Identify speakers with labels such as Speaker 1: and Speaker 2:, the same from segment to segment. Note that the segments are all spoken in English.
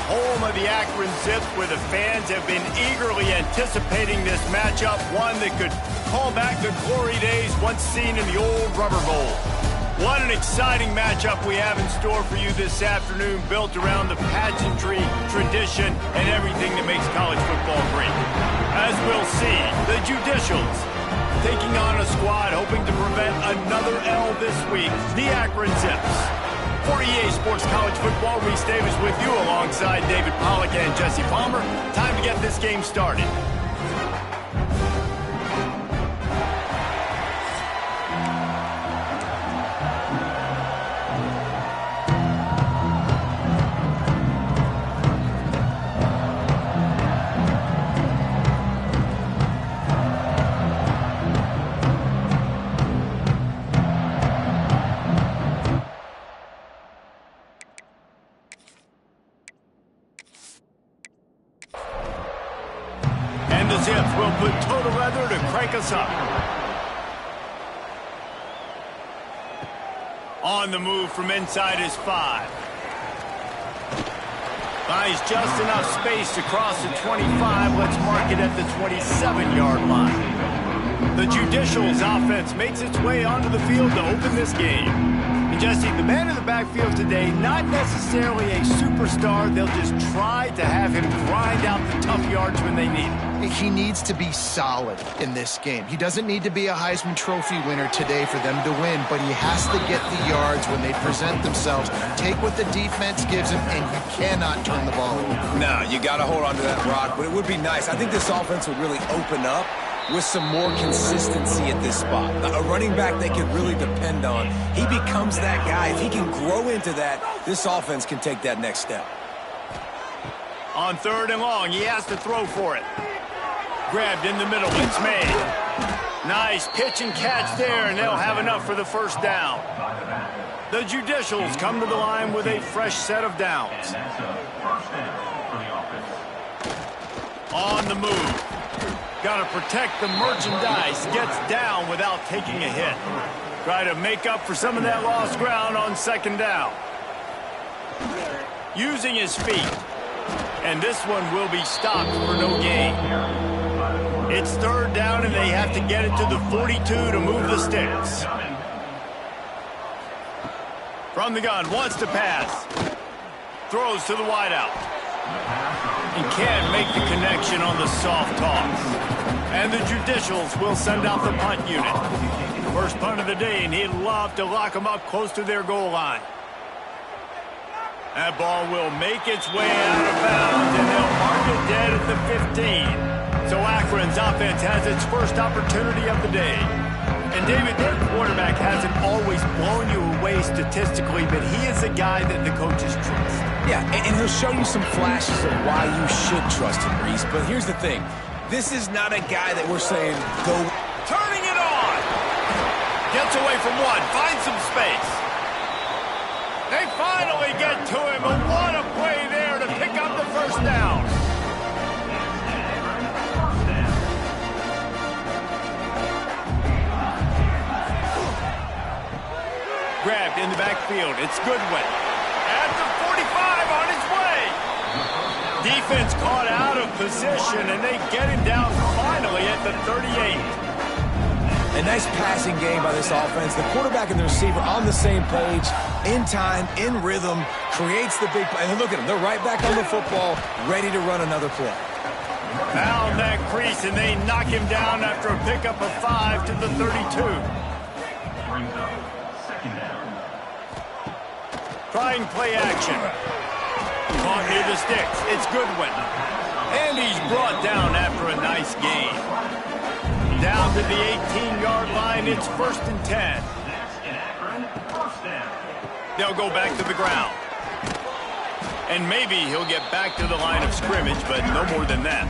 Speaker 1: home of the Akron Zips, where the fans have been eagerly anticipating this matchup, one that could call back the glory days once seen in the old Rubber Bowl. What an exciting matchup we have in store for you this afternoon, built around the pageantry, tradition, and everything that makes college football great. As we'll see, the Judicials taking on a squad hoping to prevent another L this week, the Akron Zips. For EA Sports College Football, Reese Davis with you alongside David Pollack and Jesse Palmer. Time to get this game started. The Zips will put total leather to crank us up. On the move from inside his 5. Buys just enough space to cross the 25. Let's mark it at the 27-yard line. The Judicials offense makes its way onto the field to open this game. And Jesse, the man in the backfield today, not necessarily a superstar. They'll just try to have him grind out the tough yards when they need it.
Speaker 2: He needs to be solid in this game. He doesn't need to be a Heisman Trophy winner today for them to win, but he has to get the yards when they present themselves. Take what the defense gives him, and you cannot turn the ball over.
Speaker 3: No, you got to hold on to that rock, but it would be nice. I think this offense would really open up with some more consistency at this spot. A running back they could really depend on. He becomes that guy. If he can grow into that, this offense can take that next step.
Speaker 1: On 3rd and long, he has to throw for it. Grabbed in the middle, it's made. Nice pitch and catch there, and they'll have enough for the first down. The Judicials come to the line with a fresh set of downs. On the move. Got to protect the merchandise. Gets down without taking a hit. Try to make up for some of that lost ground on 2nd down. Using his feet. And this one will be stopped for no gain. It's 3rd down, and they have to get it to the 42 to move the sticks. From the gun, wants to pass. Throws to the wideout. And can't make the connection on the soft toss. And the Judicials will send out the punt unit. First punt of the day, and he'd love to lock them up close to their goal line. That ball will make its way out of bounds, and they'll mark it dead at the 15. So Akron's offense has its first opportunity of the day. And David, their quarterback hasn't always blown you away statistically, but he is a guy that the coaches trust.
Speaker 3: Yeah, and he'll show you some flashes of why you should trust him, Reese. But here's the thing. This is not a guy that we're saying, go.
Speaker 1: Turning it on. Gets away from one. Finds some space. They finally get to him, and what a play there to pick up the first down. Grabbed in the backfield. It's Goodwin. At the 45 on his way. Defense caught out of position, and they get him down finally at the 38.
Speaker 3: A nice passing game by this offense. The quarterback and the receiver on the same page, in time, in rhythm, creates the big play. And look at them. They're right back on the football, ready to run another play.
Speaker 1: Found that crease, and they knock him down after a pickup of 5 to the 32. Trying play action. Caught near the sticks. It's Goodwin. And he's brought down after a nice gain. Down to the 18-yard line, it's 1st and 10. They'll go back to the ground. And maybe he'll get back to the line of scrimmage, but no more than that.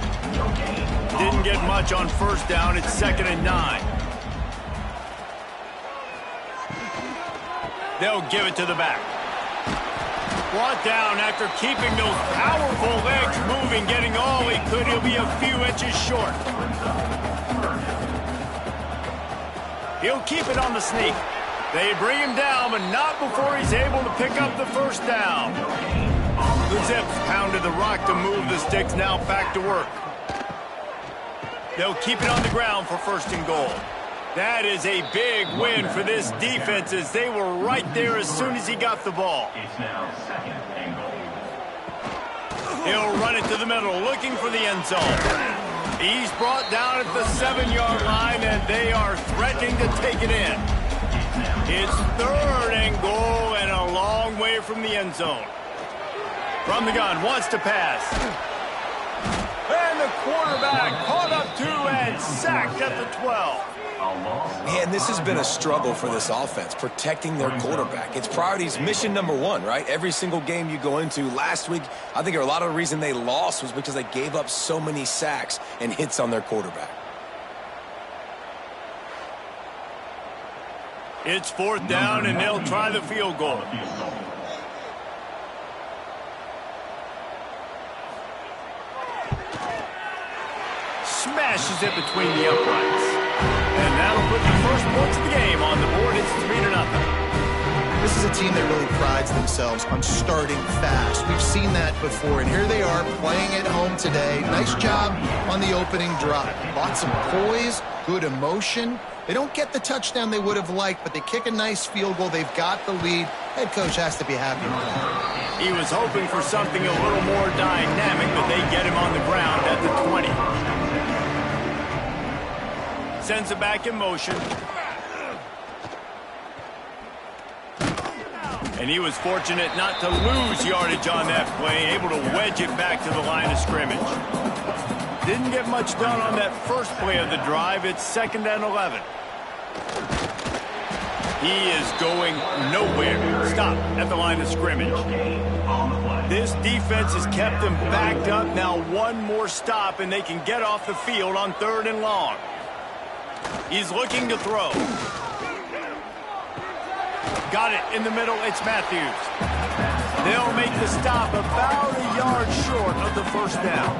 Speaker 1: Didn't get much on 1st down, it's 2nd and 9. They'll give it to the back. Brought down after keeping those powerful legs moving, getting all he could. He'll be a few inches short. He'll keep it on the sneak. They bring him down, but not before he's able to pick up the first down. The Zips pounded the rock to move the sticks, now back to work. They'll keep it on the ground for 1st and goal. That is a big win for this defense as they were right there as soon as he got the ball.
Speaker 4: It's now 2nd and goal.
Speaker 1: He'll run it to the middle, looking for the end zone. He's brought down at the 7-yard line, and they are threatening to take it in. It's 3rd and goal and a long way from the end zone. From the gun, wants to pass. And the quarterback caught up to and sacked at the 12.
Speaker 3: Man, this has been a struggle for this offense, protecting their quarterback. It's priorities, mission number 1, right? Every single game you go into. Last week, I think a lot of the reason they lost was because they gave up so many sacks and hits on their quarterback.
Speaker 1: It's 4th down, and they'll try the field goal. Smashes it between the uprights. And that'll put the first points of the game on the board. It's 3-0.
Speaker 2: This is a team that really prides themselves on starting fast. We've seen that before, and here they are playing at home today. Nice job on the opening drive. Lots of poise, good emotion. They don't get the touchdown they would have liked, but they kick a nice field goal. They've got the lead. Head coach has to be happy with that.
Speaker 1: He was hoping for something a little more dynamic, but they get him on the ground at the 20. Sends it back in motion. And he was fortunate not to lose yardage on that play, able to wedge it back to the line of scrimmage. Didn't get much done on that first play of the drive. It's 2nd and 11. He is going nowhere. Stop at the line of scrimmage. This defense has kept them backed up. Now one more stop, and they can get off the field on 3rd and long. He's looking to throw. Got it in the middle. It's Matthews. They'll make the stop about a yard short of the 1st down.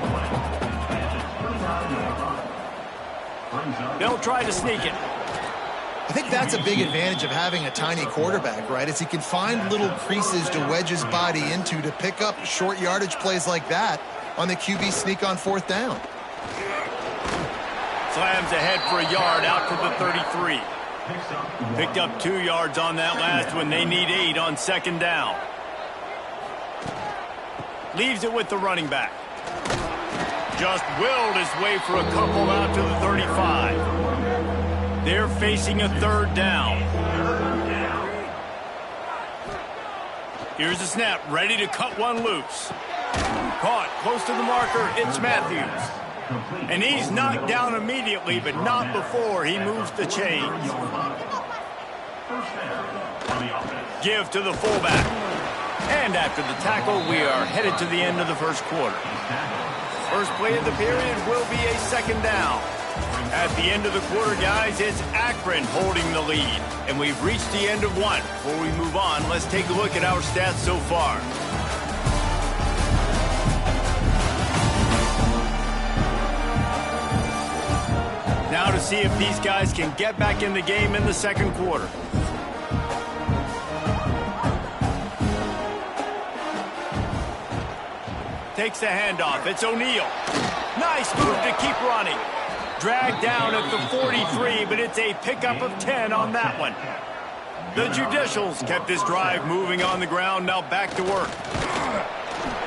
Speaker 1: They'll try to sneak it.
Speaker 2: I think that's a big advantage of having a tiny quarterback, right? Is he can find little creases to wedge his body into to pick up short yardage plays like that on the QB sneak on 4th down.
Speaker 1: Slams ahead for a yard out to the 33. Picked up 2 yards on that last one. They need 8 on 2nd down. Leaves it with the running back. Just willed his way for a couple out to the 35. They're facing a 3rd down. Here's the snap, ready to cut one loose. Caught close to the marker, it's Matthews. And he's knocked down immediately, but not before he moves the chains. Give to the fullback. And after the tackle, we are headed to the end of the 1st quarter. First play of the period will be a 2nd down. At the end of the quarter, guys, it's Akron holding the lead. And we've reached the end of one. Before we move on, let's take a look at our stats so far. Now to see if these guys can get back in the game in the 2nd quarter. Takes the handoff. It's O'Neal. Nice move to keep running. Dragged down at the 43, but it's a pickup of 10 on that one. The Judicials kept this drive moving on the ground, now back to work.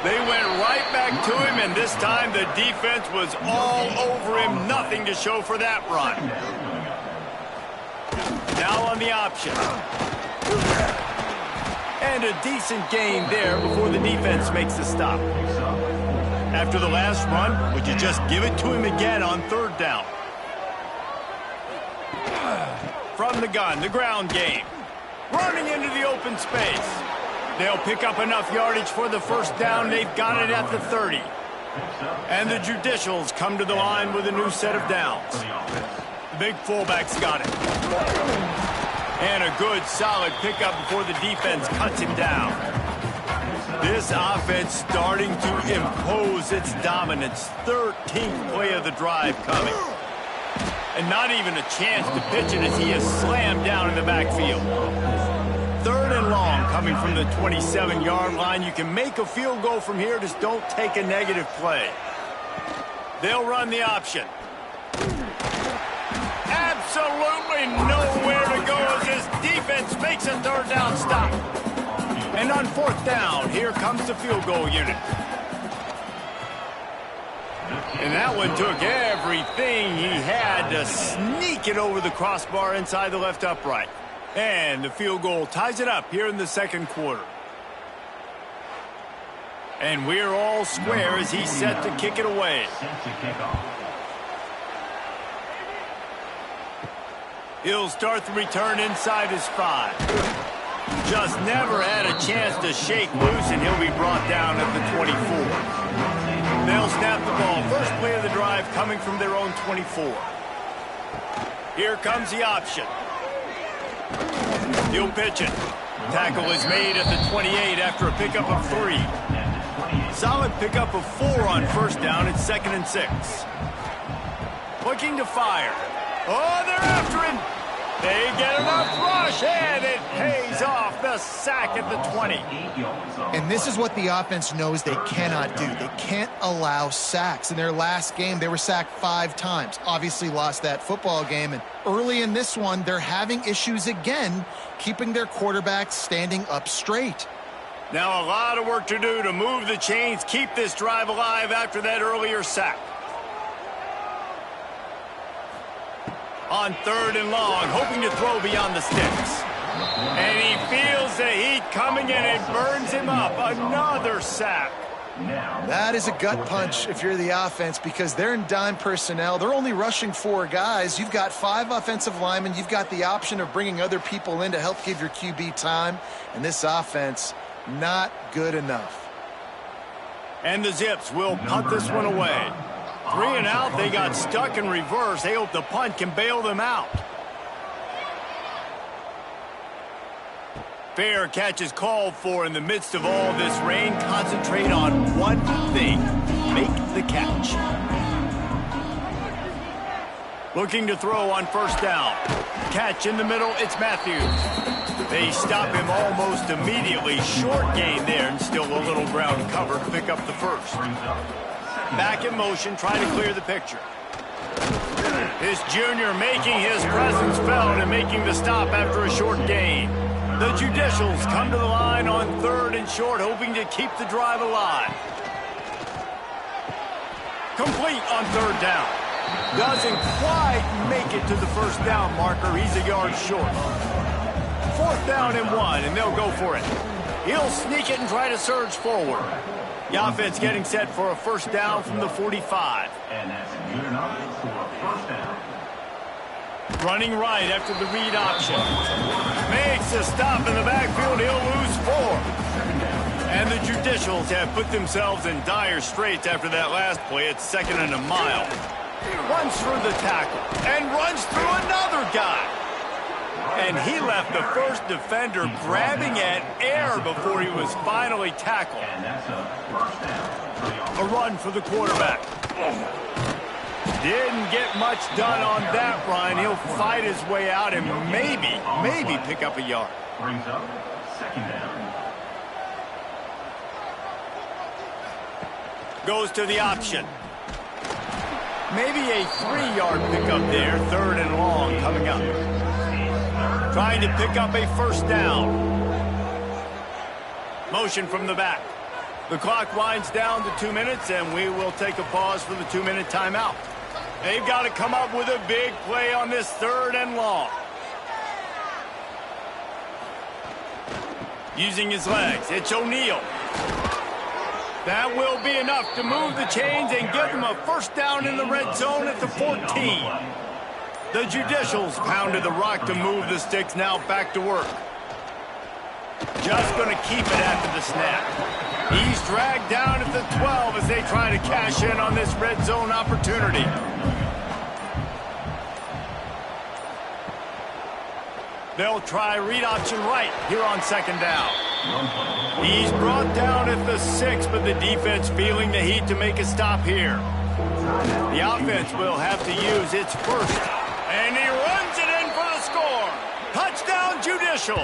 Speaker 1: They went right back to him, and this time the defense was all over him. Nothing to show for that run. Now on the option. And a decent gain there before the defense makes the stop. After the last run, would you just give it to him again on 3rd down? From the gun, the ground game. Running into the open space. They'll pick up enough yardage for the 1st down. They've got it at the 30. And the Judicials come to the line with a new set of downs. The big fullback's got it. And a good, solid pickup before the defense cuts him down. This offense starting to impose its dominance. 13th play of the drive coming. And not even a chance to pitch it as he is slammed down in the backfield. 3rd and long coming from the 27-yard line. You can make a field goal from here, just don't take a negative play. They'll run the option. Absolutely nowhere to go as his defense makes a 3rd down stop. And on 4th down, here comes the field goal unit. And that one took everything he had to sneak it over the crossbar inside the left upright. And the field goal ties it up here in the 2nd quarter. And we're all square as he's set to kick it away. He'll start the return inside his 5. Just never had a chance to shake loose, and he'll be brought down at the 24. They'll snap the ball. First play of the drive coming from their own 24. Here comes the option. He'll pitch it. Tackle is made at the 28 after a pickup of 3. Solid pickup of 4 on 1st down. It's 2nd and 6. Looking to fire. Oh, they're after him. They get enough rush, and it pays off. The sack at the 20.
Speaker 2: And this is what the offense knows they cannot do. They can't allow sacks. In their last game, they were sacked 5 times. Obviously lost that football game. And early in this one, they're having issues again, keeping their quarterback standing up straight.
Speaker 1: Now a lot of work to do to move the chains, keep this drive alive after that earlier sack. On 3rd and long, hoping to throw beyond the sticks. And he feels the heat coming and it burns him up. Another sack.
Speaker 2: That is a gut punch if you're the offense, because they're in dime personnel. They're only rushing 4 guys. You've got 5 offensive linemen. You've got the option of bringing other people in to help give your QB time. And this offense, not good enough.
Speaker 1: And the Zips will punt this one away. 3 and out, they got stuck in reverse. They hope the punt can bail them out. Fair catch is called for in the midst of all this rain. Concentrate on one thing. Make the catch. Looking to throw on 1st down. Catch in the middle, it's Matthews. They stop him almost immediately. Short gain there and still a little ground cover to pick up the 1st. Back in motion, trying to clear the picture. This junior making his presence felt and making the stop after a short gain. The Judicials come to the line on 3rd and short, hoping to keep the drive alive. Complete on 3rd down. Doesn't quite make it to the 1st down marker. He's a yard short. 4th down and 1, and they'll go for it. He'll sneak it and try to surge forward. The offense getting set for a 1st down from the 45.
Speaker 4: And that's good enough for a 1st down.
Speaker 1: Running right after the read option. Makes a stop in the backfield. He'll lose 4. And the Judicials have put themselves in dire straits after that last play. It's 2nd and a mile. Runs through the tackle and runs through another guy. And he left the 1st defender grabbing at air before he was finally tackled.
Speaker 4: And that's a 1st down.
Speaker 1: A run for the quarterback. Didn't get much done on that run. He'll fight his way out and maybe pick up a yard.
Speaker 4: Brings up 2nd down.
Speaker 1: Goes to the option. Maybe a 3-yard pickup there. 3rd and long coming up. Trying to pick up a 1st down. Motion from the back. The clock winds down to 2 minutes, and we will take a pause for the 2-minute timeout. They've got to come up with a big play on this 3rd and long. Using his legs, it's O'Neal. That will be enough to move the chains and give them a 1st down in the red zone at the 14. The Judicials pounded the rock to move the sticks, now back to work. Just going to keep it after the snap. He's dragged down at the 12 as they try to cash in on this red zone opportunity. They'll try read option right here on 2nd down. He's brought down at the 6, but the defense feeling the heat to make a stop here. The offense will have to use its 1st. And he runs it in for the score. Touchdown, Judicial.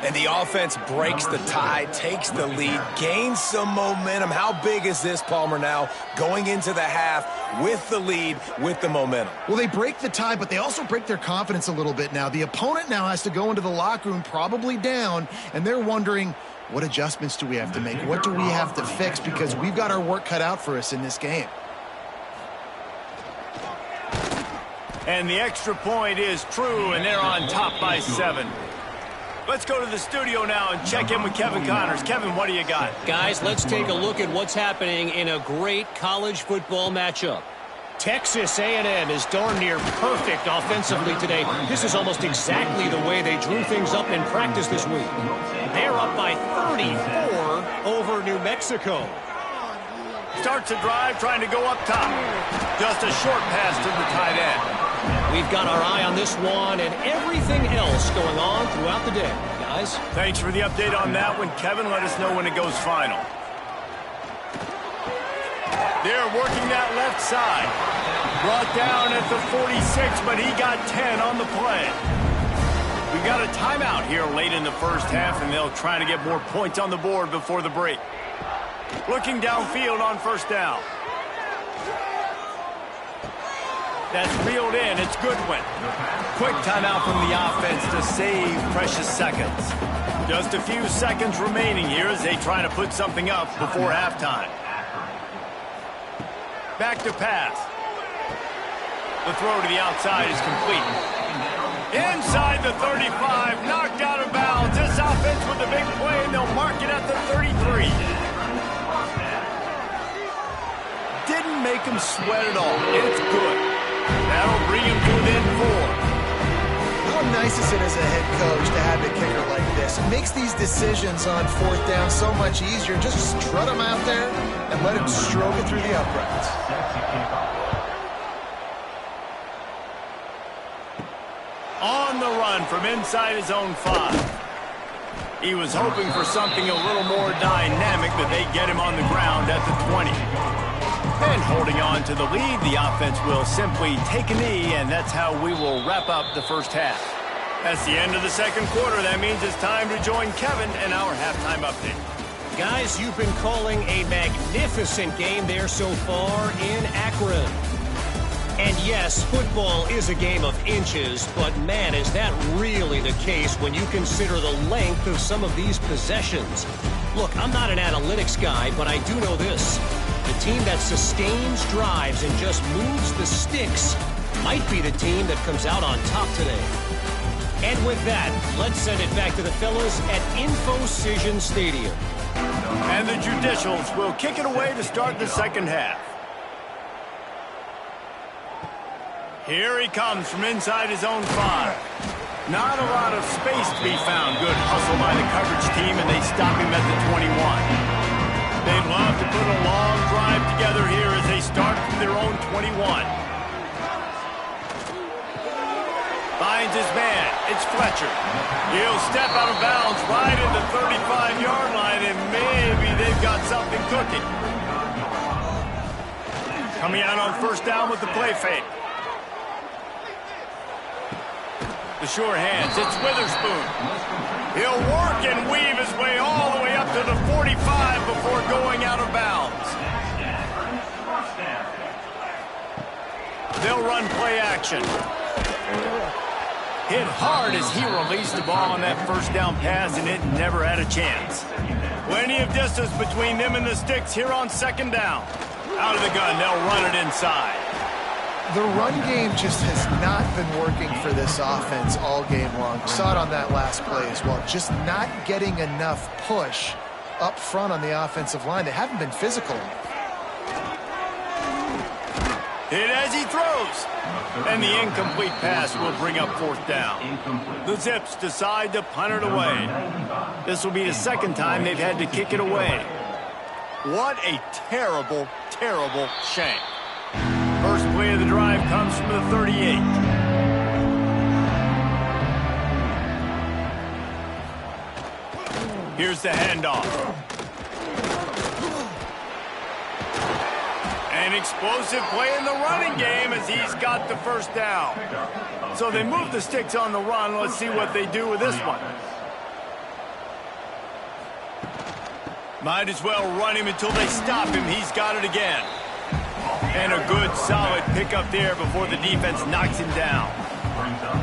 Speaker 3: And the offense breaks the tie, takes the lead, gains some momentum. How big is this, Palmer, now going into the half with the lead, with the momentum?
Speaker 2: Well, they break the tie, but they also break their confidence a little bit now. The opponent now has to go into the locker room probably down, and they're wondering, what adjustments do we have to make? What do we have to fix? Because we've got our work cut out for us in this game.
Speaker 1: And the extra point is true, and they're on top by 7. Let's go to the studio now and check in with Kevin Connors. Kevin, what do you got?
Speaker 5: Guys, let's take a look at what's happening in a great college football matchup. Texas A&M is darn near perfect offensively today. This is almost exactly the way they drew things up in practice this week. They're up by 34 over New Mexico.
Speaker 1: Starts a drive trying to go up top. Just a short pass to the tight end.
Speaker 5: We've got our eye on this one and everything else going on throughout the day. Guys?
Speaker 1: Thanks for the update on that one, Kevin. Let us know when it goes final. They're working that left side. Brought down at the 46, but he got 10 on the play. We've got a timeout here late in the first half, and they'll try to get more points on the board before the break. Looking downfield on first down. That's reeled in. It's Goodwin. Quick timeout from the offense to save precious seconds. Just a few seconds remaining here as they try to put something up before halftime. Back to pass. The throw to the outside is complete. Inside the 35, knocked out of bounds. This offense with a big play, and they'll mark it at the 33. Didn't make him sweat at all. It's good. That'll bring him to within 4.
Speaker 2: How nice is it as a head coach to have a kicker like this? It makes these decisions on fourth down so much easier. Just strut him out there and let him stroke it through the uprights.
Speaker 1: On the run from inside his own 5. He was hoping for something a little more dynamic, but they get him on the ground at the 20. And holding on to the lead, the offense will simply take a knee, and that's how we will wrap up the first half. That's the end of the second quarter. That means it's time to join Kevin and our halftime update.
Speaker 5: Guys, you've been calling a magnificent game there so far in Akron. And yes, football is a game of inches, but man, is that really the case when you consider the length of some of these possessions. Look, I'm not an analytics guy, but I do know this. The team that sustains drives and just moves the sticks might be the team that comes out on top today. And with that, let's send it back to the fellas at Infocision Stadium.
Speaker 1: And the Judicials will kick it away to start the second half. Here he comes from inside his own 5. Not a lot of space to be found. Good hustle by the coverage team, and they stop him at the 21. They'd love to put a long drive together here as they start from their own 21. Finds his man. It's Fletcher. He'll step out of bounds right at the 35-yard line, and maybe they've got something cooking. Coming out on first down with the play fake. The sure hands. It's Witherspoon. He'll work and weave his way all the way up to the 45 before going out of bounds. They'll run play action. Hit hard as he released the ball on that first down pass, and it never had a chance. Plenty of distance between them and the sticks here on second down. Out of the gun, they'll run it inside.
Speaker 2: The run game just has not been working for this offense all game long. We saw it on that last play as well. Just not getting enough push up front on the offensive line. They haven't been physical enough.
Speaker 1: Hit as he throws. And the incomplete pass will bring up fourth down. The Zips decide to punt it away. This will be the second time they've had to kick it away. What a terrible, terrible shame. First play of the drive comes from the 38. Here's the handoff. An explosive play in the running game as he's got the first down. So they move the sticks on the run. Let's see what they do with this one. Might as well run him until they stop him. He's got it again. And a good, solid pickup there before the defense knocks him down.
Speaker 4: Brings up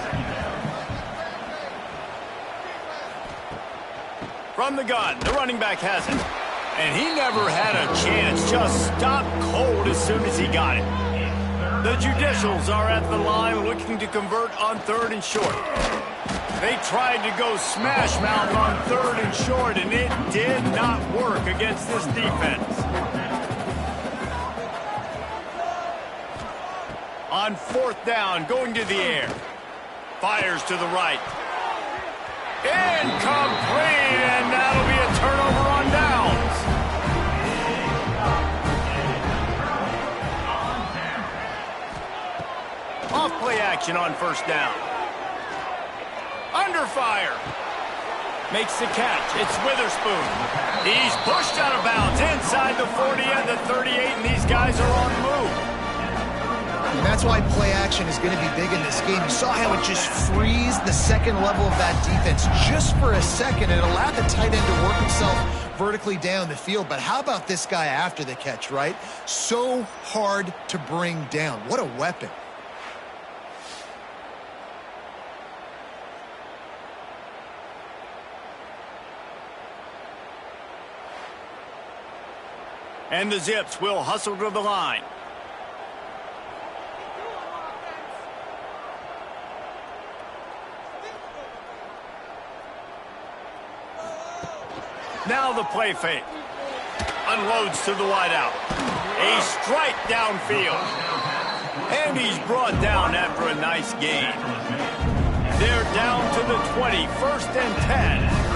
Speaker 4: second down.
Speaker 1: From the gun, the running back has it. And he never had a chance. Just stopped cold as soon as he got it. The Judicials are at the line looking to convert on 3rd and short. They tried to go smash mouth on 3rd and short, and it did not work against this defense. On 4th down, going to the air. Fires to the right. Incomplete, and that'll be a turnover on downs. Off play action on 1st down. Under fire. Makes the catch. It's Witherspoon. He's pushed out of bounds inside the 40 and the 38, and these guys are on the move.
Speaker 2: And that's why play action is going to be big in this game. You saw how it just frees the second level of that defense just for a second. It allowed the tight end to work himself vertically down the field. But how about this guy after the catch, right? So hard to bring down. What a weapon.
Speaker 1: And the Zips will hustle to the line. Now the play fake. Unloads to the wideout. A strike downfield. And he's brought down after a nice gain. They're down to the 20, 1st and 10.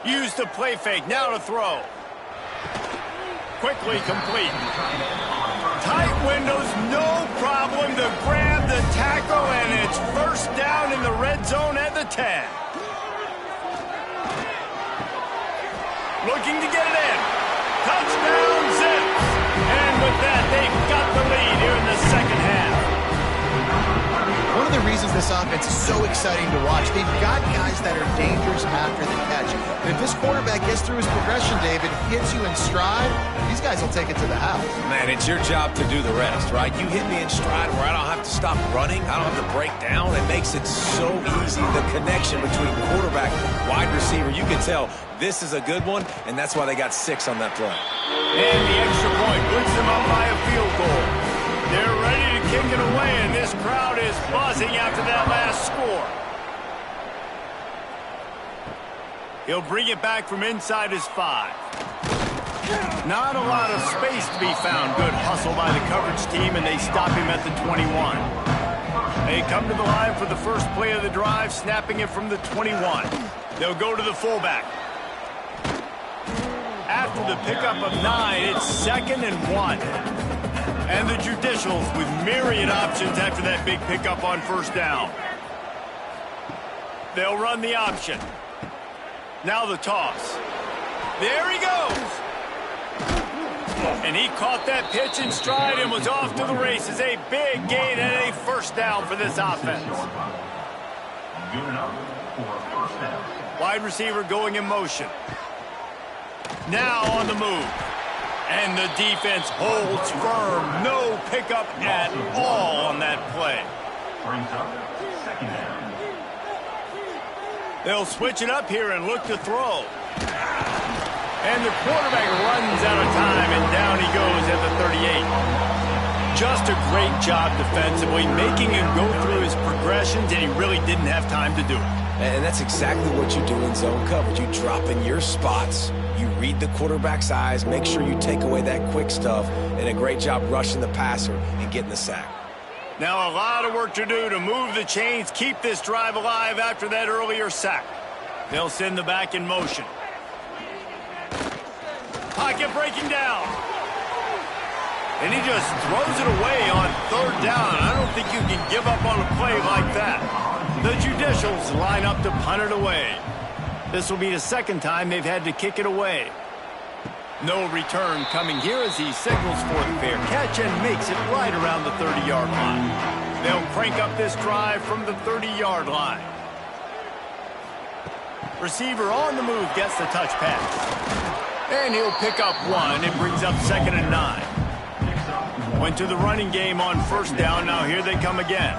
Speaker 1: Use the play fake, now to throw. Quickly complete. Tight windows, no problem to grab the tackle, and it's 1st down in the red zone at the 10. Looking to get it in. Touchdown, Zips. And with that, they've got the lead here in the second half.
Speaker 2: One of the reasons this offense is so exciting to watch, they've got guys that are dangerous after the catch. And if this quarterback gets through his progression, David, hits you in stride, these guys will take it to the house.
Speaker 3: Man, it's your job to do the rest, right? You hit me in stride where I don't have to stop running. I don't have to break down. It makes it so easy. The connection between quarterback, wide receiver, you can tell this is a good one, and that's why they got 6 on that play.
Speaker 1: And the extra point puts them up by a field goal. They're ready to kick it away, and this crowd is buzzing after that last score. He'll bring it back from inside his 5. Not a lot of space to be found. Good hustle by the coverage team, and they stop him at the 21. They come to the line for the first play of the drive, snapping it from the 21. They'll go to the fullback. After the pickup of 9, it's 2nd and 1. And the Judicials with myriad options after that big pickup on 1st down. They'll run the option. Now the toss. There he goes. And he caught that pitch in stride and was off to the races. A big gain and a 1st down for this offense.
Speaker 4: Good enough for a 1st down.
Speaker 1: Wide receiver going in motion. Now on the move. And the defense holds firm. No pickup at all on that play.
Speaker 4: Brings up second down.
Speaker 1: They'll switch it up here and look to throw. And the quarterback runs out of time, and down he goes at the 38. Just a great job defensively, making him go through his progressions, and he really didn't have time to do it.
Speaker 3: And that's exactly what you do in zone coverage. You drop in your spots. You read the quarterback's eyes, make sure you take away that quick stuff, and a great job rushing the passer and getting the sack.
Speaker 1: Now a lot of work to do to move the chains, keep this drive alive after that earlier sack. They'll send the back in motion. Pocket breaking down. And he just throws it away on 3rd down. I don't think you can give up on a play like that. The Judicials line up to punt it away. This will be the 2nd time they've had to kick it away. No return coming here as he signals for the fair catch and makes it right around the 30-yard line. They'll crank up this drive from the 30-yard line. Receiver on the move gets the touch pass. And he'll pick up one. It brings up 2nd and 9. Went to the running game on first down. Now here they come again.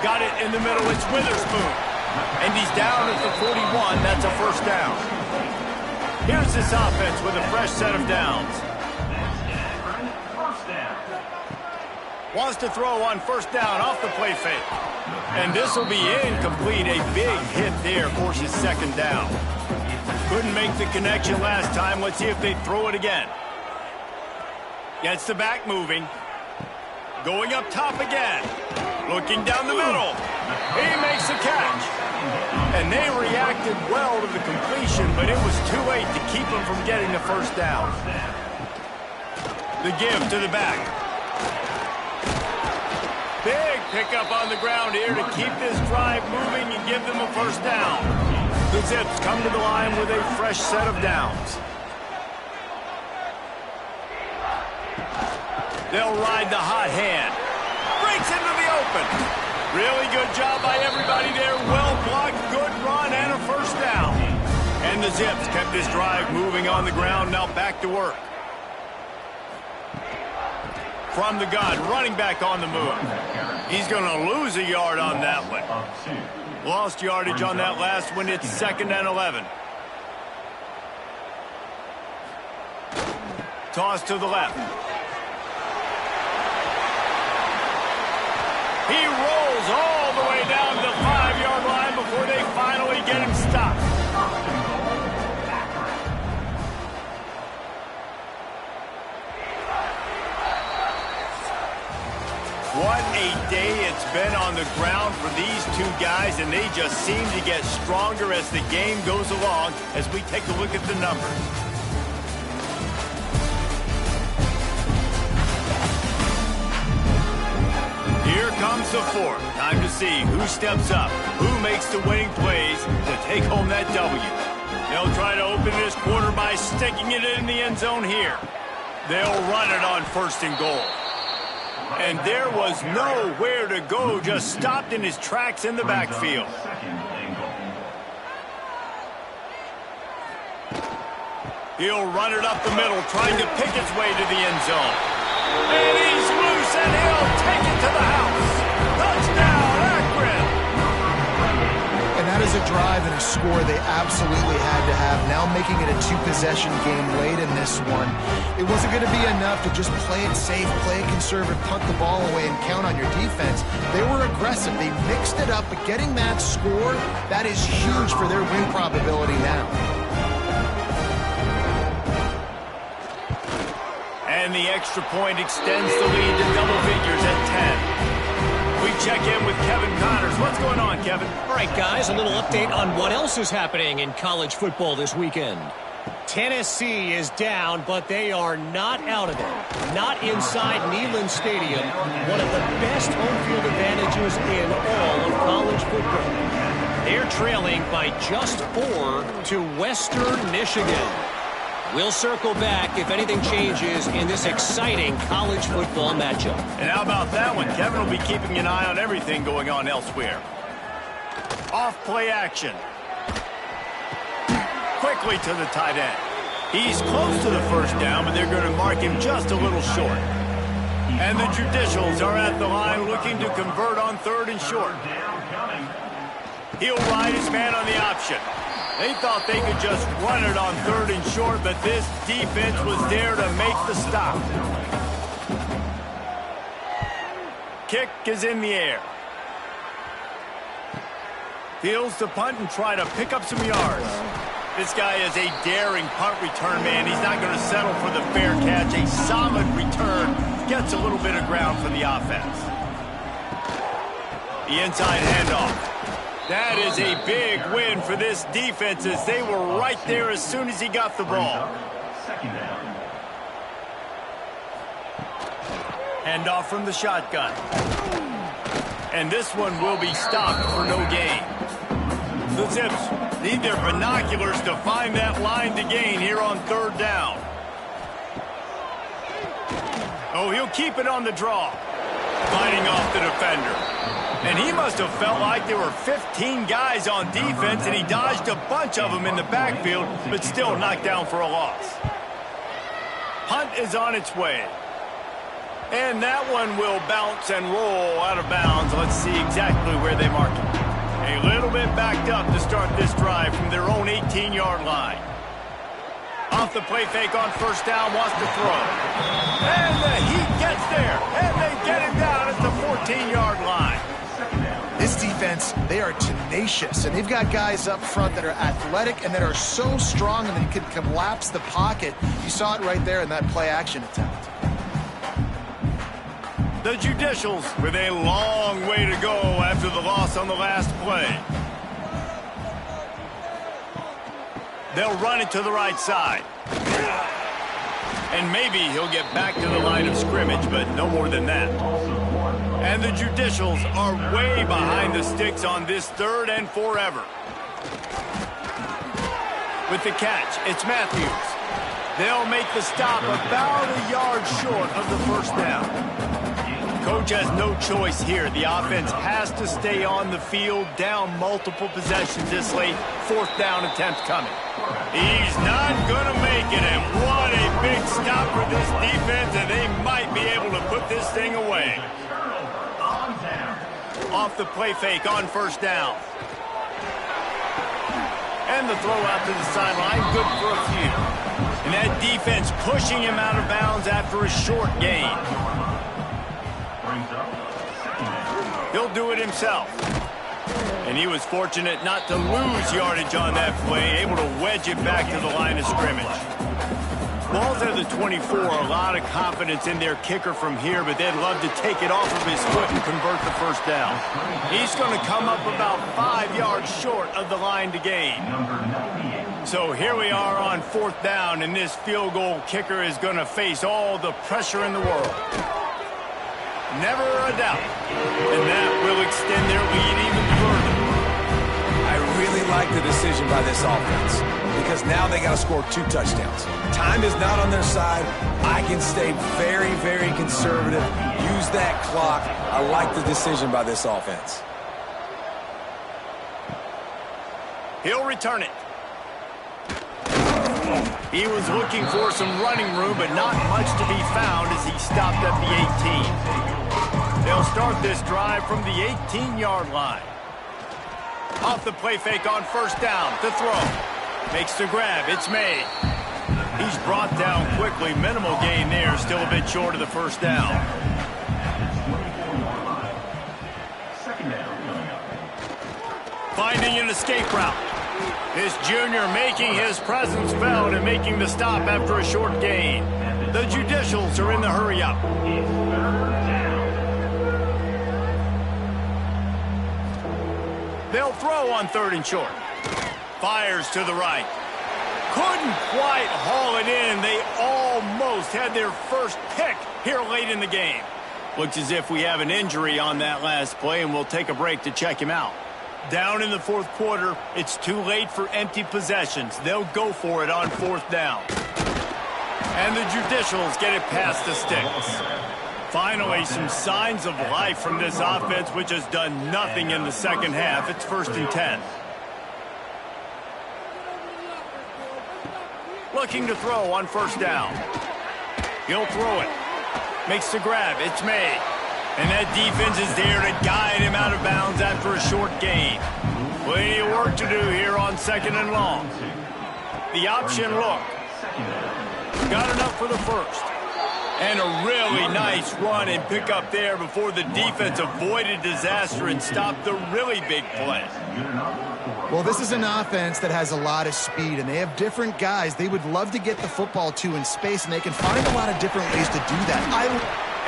Speaker 1: Got it in the middle. It's Witherspoon. And he's down at the 41. That's a first down. Here's this offense with a fresh set of downs. Wants to throw on first down off the play fake. And this will be incomplete. A big hit there forces 2nd down. Couldn't make the connection last time. Let's see if they throw it again. Gets the back moving. Going up top again. Looking down the middle. He makes the catch. And they reacted well to the completion, but it was too late to keep him from getting the first down. The give to the back. Big pickup on the ground here to keep this drive moving and give them a first down. The Zips come to the line with a fresh set of downs. They'll ride the hot hand. Breaks into the open. Really good job by everybody there. Well blocked, good run, and a first down. And the Zips kept this drive moving on the ground. Now back to work. From the gun, running back on the move. He's going to lose a yard on that one. Lost yardage on that last one. It's 2nd and 11. Toss to the left. He rolls all the way down to the 5-yard line before they finally get him stopped. What a day it's been on the ground for these two guys, and they just seem to get stronger as the game goes along as we take a look at the numbers. Here comes the fourth. Time to see who steps up, who makes the winning plays to take home that W. They'll try to open this quarter by sticking it in the end zone here. They'll run it on 1st and goal. And there was nowhere to go, just stopped in his tracks in the backfield. He'll run it up the middle, trying to pick its way to the end zone. And he's loose, and he'll take it to the house. Touchdown, Akron!
Speaker 2: And that is a drive and a score they absolutely had to have. Now making it a 2-possession game late in this one. It wasn't going to be enough to just play it safe, play it conservative, punt the ball away, and count on your defense. They were aggressive. They mixed it up, but getting that score, that is huge for their win probability now.
Speaker 1: And the extra point extends the lead to double figures at 10. We check in with Kevin Connors. What's going on, Kevin?
Speaker 5: All right, guys, a little update on what else is happening in college football this weekend. Tennessee is down, but they are not out of it. Not inside Neyland Stadium, one of the best home field advantages in all of college football. They're trailing by just 4 to Western Michigan. We'll circle back if anything changes in this exciting college football matchup.
Speaker 1: And how about that one? Kevin will be keeping an eye on everything going on elsewhere. Off play action. Quickly to the tight end. He's close to the first down, but they're going to mark him just a little short. And the Judicials are at the line looking to convert on 3rd and short. He'll ride his man on the option. They thought they could just run it on 3rd and short, but this defense was there to make the stop. Kick is in the air. Fields to punt and try to pick up some yards. This guy is a daring punt return man. He's not going to settle for the fair catch. A solid return gets a little bit of ground for the offense. The inside handoff. That is a big win for this defense as they were right there as soon as he got the ball. Handoff from the shotgun. And this one will be stopped for no gain. The Zips Need their binoculars to find that line to gain here on 3rd down. Oh, he'll keep it on the draw. Fighting off the defender. And he must have felt like there were 15 guys on defense, and he dodged a bunch of them in the backfield, but still knocked down for a loss. Punt is on its way. And that one will bounce and roll out of bounds. Let's see exactly where they mark it. A little bit backed up to start this drive from their own 18-yard line. Off the play fake on 1st down, wants to throw. And the Heat gets there, and they get him down at the 14-yard line.
Speaker 2: This defense, they are tenacious, and they've got guys up front that are athletic and that are so strong and they can collapse the pocket. You saw it right there in that play-action attempt.
Speaker 1: The Judicials with a long way to go after the loss on the last play. They'll run it to the right side. And maybe he'll get back to the line of scrimmage, but no more than that. And the Judicials are way behind the sticks on this 3rd and forever. With the catch, it's Matthews. They'll make the stop about a yard short of the 1st down. Coach has no choice here. The offense has to stay on the field, down multiple possessions this late. 4th down attempt coming. He's not going to make it, and what a big stop for this defense, and they might be able to put this thing away. Off the play fake on 1st down. And the throw out to the sideline, good for a few. And that defense pushing him out of bounds after a short gain. He'll do it himself. And he was fortunate not to lose yardage on that play, able to wedge it back to the line of scrimmage. Ball's at the 24, a lot of confidence in their kicker from here, but they'd love to take it off of his foot and convert the 1st down. He's going to come up about 5 yards short of the line to gain. So here we are on 4th down, and this field goal kicker is going to face all the pressure in the world. Never a doubt. And that will extend their lead even further.
Speaker 3: I really like the decision by this offense because now they got to score 2 touchdowns. Time is not on their side. I can stay very, very conservative. Use that clock. I like the decision by this offense.
Speaker 1: He'll return it. He was looking for some running room, but not much to be found as he stopped at the 18. They'll start this drive from the 18-yard line. Off the play fake on 1st down to throw. Makes the grab. It's made. He's brought down quickly. Minimal gain there. Still a bit short of the 1st down. Finding an escape route. This junior making his presence felt and making the stop after a short gain. The Judicials are in the hurry-up. They'll throw on 3rd and short. Fires to the right. Couldn't quite haul it in. They almost had their first pick here late in the game. Looks as if we have an injury on that last play, and we'll take a break to check him out. Down in the 4th quarter, it's too late for empty possessions. They'll go for it on 4th down. And the Judicials get it past the sticks. Finally, some signs of life from this offense, which has done nothing in the 2nd half. It's 1st and 10. Looking to throw on 1st down. He'll throw it. Makes the grab. It's made. And that defense is there to guide him out of bounds after a short gain. Plenty of work to do here on 2nd and long. The option look. Got enough for the 1st. And a really nice run and pick up there before the defense avoided disaster and stopped the really big play.
Speaker 2: Well, this is an offense that has a lot of speed, and they have different guys they would love to get the football to in space, and they can find a lot of different ways to do that.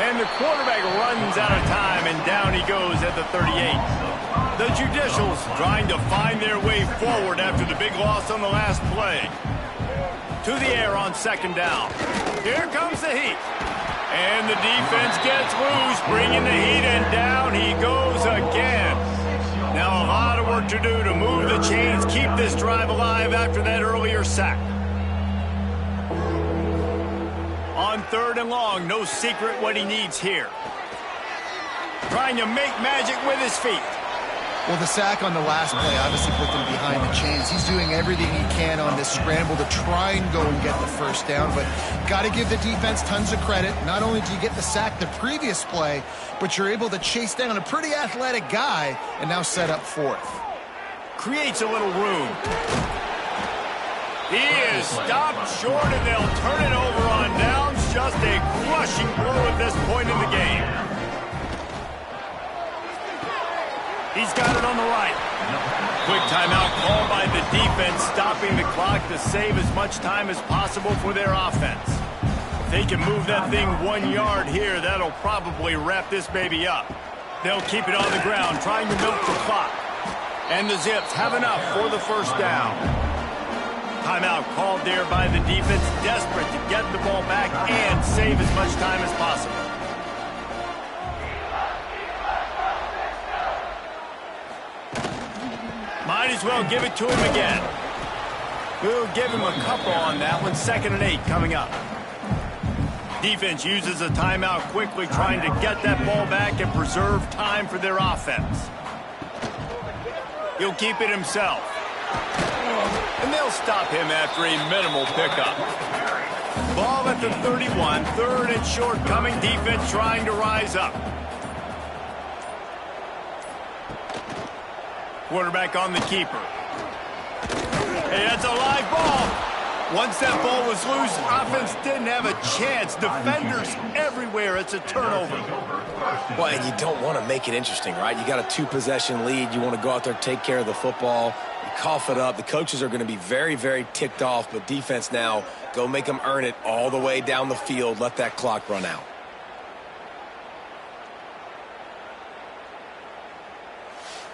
Speaker 1: And the quarterback runs out of time, and down he goes at the 38. The Judicials trying to find their way forward after the big loss on the last play. To the air on 2nd down. Here comes the Heat. And the defense gets loose, bringing the Heat, and down he goes again. Now a lot of work to do to move the chains, keep this drive alive after that earlier sack. On 3rd and long, no secret what he needs here. Trying to make magic with his feet.
Speaker 2: Well, the sack on the last play obviously put them behind the chains. He's doing everything he can on this scramble to try and go and get the first down, but got to give the defense tons of credit. Not only do you get the sack the previous play, but you're able to chase down a pretty athletic guy and now set up 4th.
Speaker 1: Creates a little room. He is stopped short, and they'll turn it over on downs. Just a crushing blow at this point in the game. He's got it on the right. Quick timeout called by the defense, stopping the clock to save as much time as possible for their offense. If they can move that thing 1 yard here, that'll probably wrap this baby up. They'll keep it on the ground, trying to milk the clock. And the Zips have enough for the first down. Timeout called there by the defense, desperate to get the ball back and save as much time as possible. Might as well give it to him again. We'll give him a couple on that one. 2nd and 8 coming up. Defense uses a timeout quickly, trying to get that ball back and preserve time for their offense. He'll keep it himself. And they'll stop him after a minimal pickup. Ball at the 31, 3rd and short coming. Defense trying to rise up. Quarterback on the keeper. Hey, that's a live ball. Once that ball was loose, offense didn't have a chance. Defenders everywhere. It's a turnover.
Speaker 3: Well, and you don't want to make it interesting, right? You got a 2-possession lead. You want to go out there, take care of the football. You cough it up. The coaches are going to be very, very ticked off, but defense now, go make them earn it all the way down the field. Let that clock run out.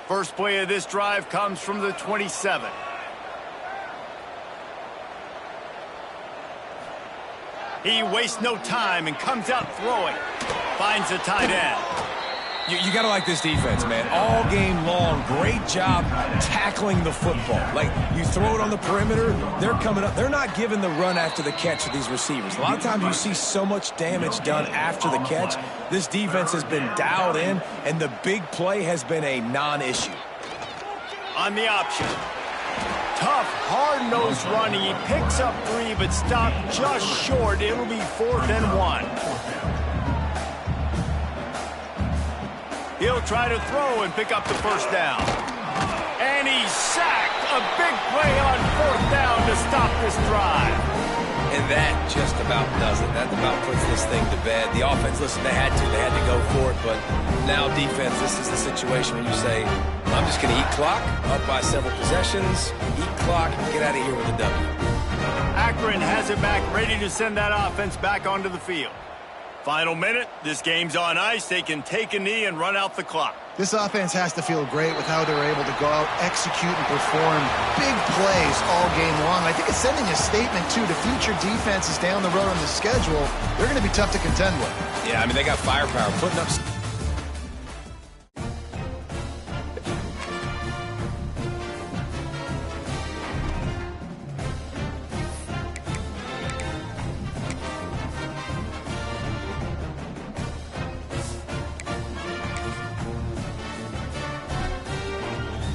Speaker 1: First play of this drive comes from the 27. He wastes no time and comes out throwing. Finds the tight end.
Speaker 3: You got to like this defense, man. All game long, great job tackling the football. Like, you throw it on the perimeter, they're coming up. They're not giving the run after the catch to these receivers. A lot of times you see so much damage done after the catch. This defense has been dialed in, and the big play has been a non-issue.
Speaker 1: On the option. Tough, hard-nosed running. He picks up 3, but stopped just short. It'll be 4th and 1. He'll try to throw and pick up the first down. And he's sacked. A big play on 4th down to stop this drive.
Speaker 3: And that just about does it. That about puts this thing to bed. The offense, listen, they had to go for it. But now defense, this is the situation when you say, I'm just going to eat clock, up by several possessions, eat clock, get out of here with a W.
Speaker 1: Akron has it back, ready to send that offense back onto the field. Final minute, this game's on ice. They can take a knee and run out the clock.
Speaker 2: This offense has to feel great with how they're able to go out, execute, and perform big plays all game long. I think it's sending a statement, too, to future defenses down the road on the schedule. They're going to be tough to contend with.
Speaker 3: Yeah, I mean, they got firepower, putting up